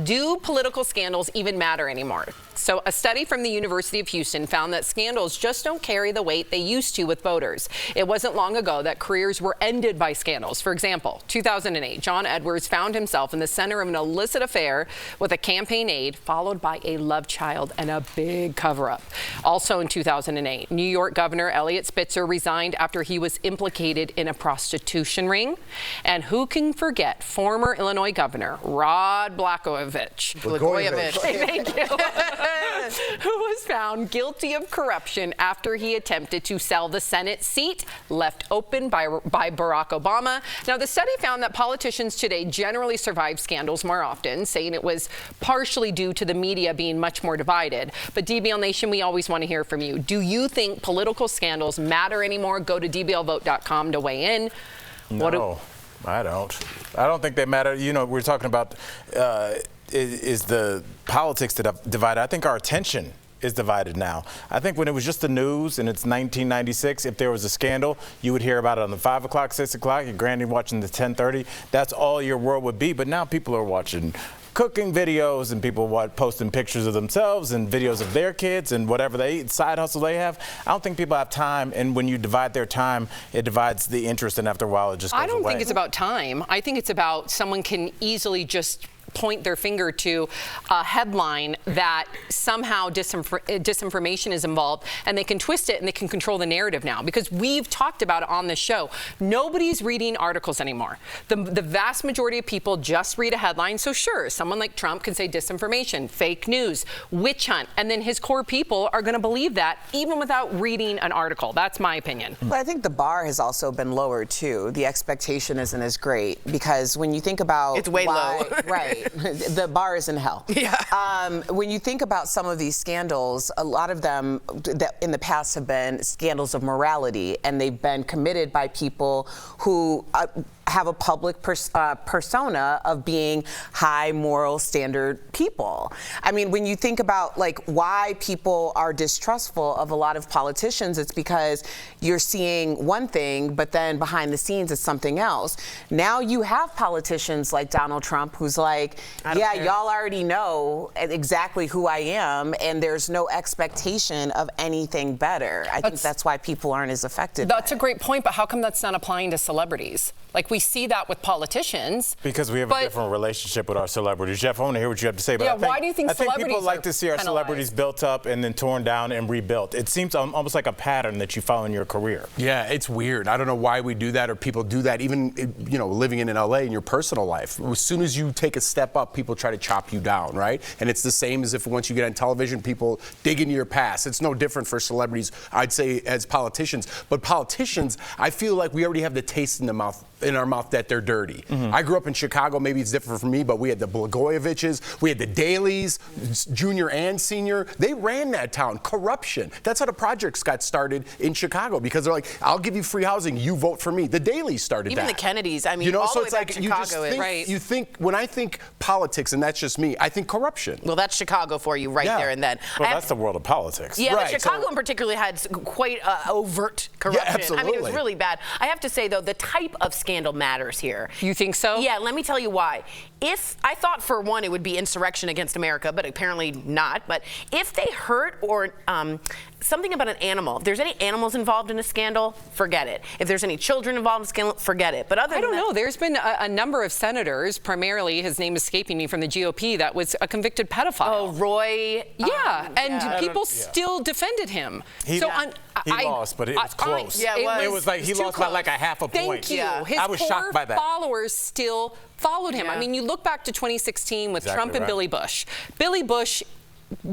do political scandals even matter anymore? So a study from the University of Houston found that scandals just don't carry the weight they used to with voters. It wasn't long ago that careers were ended by scandals. For example, 2008, John Edwards found himself in the center of an illicit affair with a campaign aide, followed by a love child and a big cover-up. Also in 2008, New York Governor Eliot Spitzer resigned after he was implicated in a prostitution ring. And who can forget former Illinois Governor Rod Blagojevich. Thank you. Who was found guilty of corruption after he attempted to sell the Senate seat left open by Barack Obama. Now, the study found that politicians today generally survive scandals more often, saying it was partially due to the media being much more divided. But DBL Nation, we always want to hear from you. Do you think political scandals matter anymore? Go to dblvote.com to weigh in. No, I don't. I don't think they matter. You know, we're talking about is the politics that have divided. I think our attention is divided now. I think when it was just the news and it's 1996, if there was a scandal, you would hear about it on the 5 o'clock, 6 o'clock, your granny watching the 10:30. That's all your world would be. But now people are watching cooking videos and people posting pictures of themselves and videos of their kids and whatever they eat, side hustle they have. I don't think people have time, and when you divide their time, it divides the interest, and after a while it just goes away. I don't think it's about time. I think it's about someone can easily just point their finger to a headline that somehow disinformation is involved, and they can twist it and they can control the narrative now, because we've talked about it on this show. Nobody's reading articles anymore. The vast majority of people just read a headline. So sure, someone like Trump can say disinformation, fake news, witch hunt, and then his core people are going to believe that even without reading an article. That's my opinion. But I think the bar has also been lowered too. The expectation isn't as great, because when you think about it's way low. Right. The bar is in hell. Yeah. When you think about some of these scandals, a lot of them that in the past have been scandals of morality, and they've been committed by people who have a public persona of being high moral standard people. I mean, when you think about like why people are distrustful of a lot of politicians, it's because you're seeing one thing, but then behind the scenes it's something else. Now you have politicians like Donald Trump who's like, yeah, y'all already know exactly who I am, and there's no expectation of anything better. I think that's why people aren't as affected. That's a great point, but how come that's not applying to celebrities? Like, we see that with politicians. Because we have a different relationship with our celebrities. Jeff, I want to hear what you have to say. But yeah, why do you think celebrities people like to see our celebrities built up and then torn down and rebuilt? It seems almost like a pattern that you follow in your career. Yeah, it's weird. I don't know why we do that, or people do that, even, you know, living in LA in your personal life. As soon as you take a step up, people try to chop you down, right? And it's the same as if once you get on television, people dig into your past. It's no different for celebrities, I'd say, as politicians. But politicians, I feel like we already have the taste in our mouth that they're dirty. I grew up in Chicago. Maybe it's different for me, but we had the Blagojeviches, we had the Dailies, junior and senior. They ran that town. Corruption. That's how the projects got started in Chicago, because they're like, I'll give you free housing, you vote for me. The Dailies started Even that. Even the Kennedys. I mean, you know, all so the way it's back like to you Chicago. just think, Right. you think, when I think politics, and that's just me, I think corruption. Well, that's Chicago for you right there and then. Well, that's the world of politics. Yeah, right, but Chicago in particular had quite overt corruption. Yeah, absolutely. I mean, it was really bad. I have to say, though, the type of scandal matters here. You think so? Yeah, let me tell you why. If I thought for one it would be insurrection against America, but apparently not. But if they hurt or something about an animal, if there's any animals involved in a scandal, forget it. If there's any children involved in a scandal, forget it. But I don't know. There's been a number of senators, primarily, his name is escaping me, from the GOP, that was a convicted pedophile. Oh, Roy. Yeah, and people still defended him. He lost, but it was close. Yeah, it was like he lost by like a half a point. Thank you. Yeah. His I was shocked by that. followers still followed him. Yeah. I mean, you look back to 2016 with Trump and Billy Bush. Billy Bush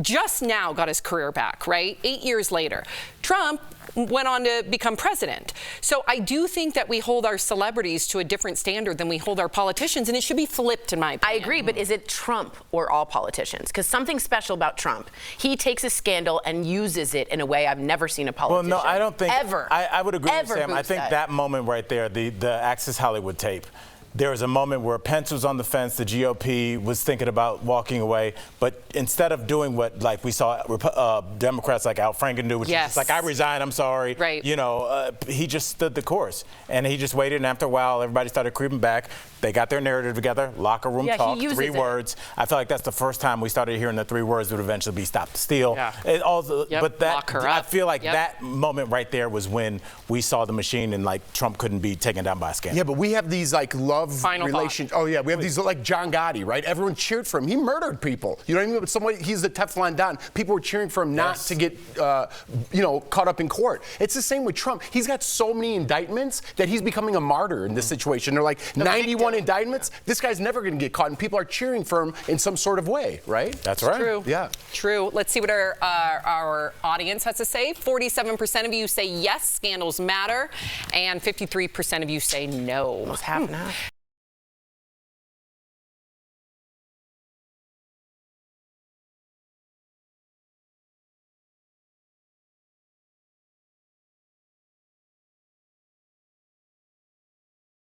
just now got his career back, right? 8 years later. Trump went on to become president. So I do think that we hold our celebrities to a different standard than we hold our politicians, and it should be flipped, in my opinion. I agree, but is it Trump or all politicians? Because something special about Trump, he takes a scandal and uses it in a way I've never seen a politician. Well, no, I don't think ever. I would agree with Sam. I think that that moment right there, the Access Hollywood tape, there was a moment where Pence was on the fence, the GOP was thinking about walking away, but instead of doing what like we saw Democrats like Al Franken do, which is just like, I resign, I'm sorry, right. you know, he just stood the course. And he just waited, and after a while, everybody started creeping back. They got their narrative together, locker room talk, 3 words. I feel like that's the first time we started hearing the 3 words would eventually be stop the steal. Yeah. And also, Yep. but Lock her I up. feel like Yep. that moment right there was when we saw the machine and like Trump couldn't be taken down by a scandal. Yeah, but we have these like love Final relations. Oh yeah, we have these like John Gotti, right? Everyone cheered for him. He murdered people. You know what I mean? But somebody, he's the Teflon Don. People were cheering for him not to get, you know, caught up in court. It's the same with Trump. He's got so many indictments that he's becoming a martyr in this situation. They're like 91 indictments. This guy's never going to get caught, and people are cheering for him in some sort of way, right? That's right. True. Yeah. True. Let's see what our audience has to say. 47% of you say yes, scandals matter, and 53% of you say no. Almost half now.